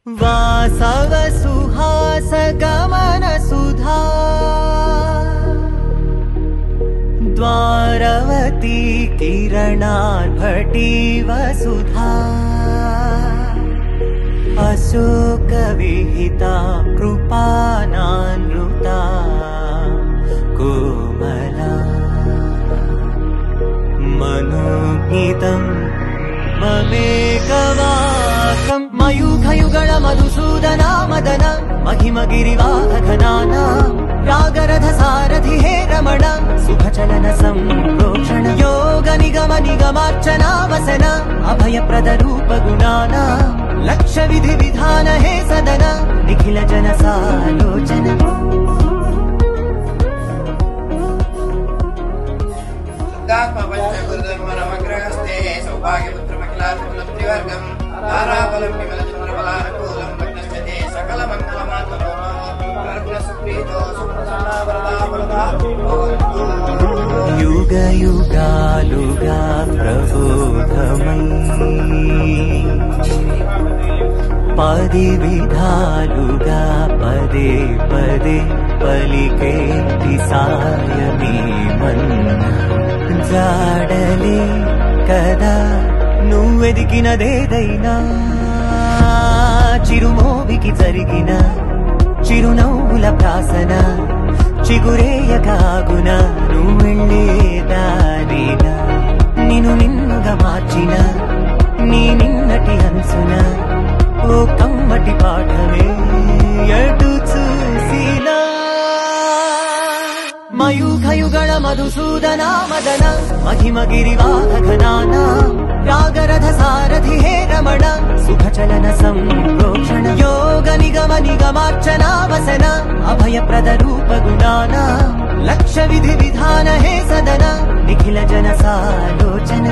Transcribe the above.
वासव सुहास गमन सुधा द्वारवती किरणार्भटी वसुधा अशोक विहिता कृपानानृता कोमला मनोगीतं ममेकवाकं मयूखयुगल मधुसूदना मदन महिमगिरिवाहघनाना रागरथ सारथि हे रमण सुखचलन संप्रोक्षण योग निगम निगमार्चना वसन अभयप्रद रूप गुणाना लक्ष विधि विधान हे सदन निखिल जन सालोचन पंचगुरुधर्मग्रहस्ते सौभाग्यपुत्रमखिलात्मलब्धिवर्गं ताराबलं विमलचन्द्रबलानुकूलं भग्नश्चते सकलमङ्गलमातरो युग युगालुगा प्रबोधमयी पदि विधालुगा पदे पदे पलिके सायमी मन्ना जाडले कदा నువ్వెదికినదేదైనా చిరుమోవికి జరిగిన చిరునవ్వుల ప్రాసన చిగురేయకాగున నువ్వెళ్ళే దారినా నిన్ను నిన్నుగా మార్చిన నీ నిన్నటి అంచున ఓ కమ్మటి పాఠమే ఎటు చూసినా मयूखयुगल मधुसूदना मदन महिमगिरिवाहघनाना रागरथ सारथि हे रमण सुखचलन संप्रोक्षण योग निगम निगमार्चना वसन अभयप्रद रूप गुणाना लक्ष विधि विधान हे सदन निखिल जन सालोचन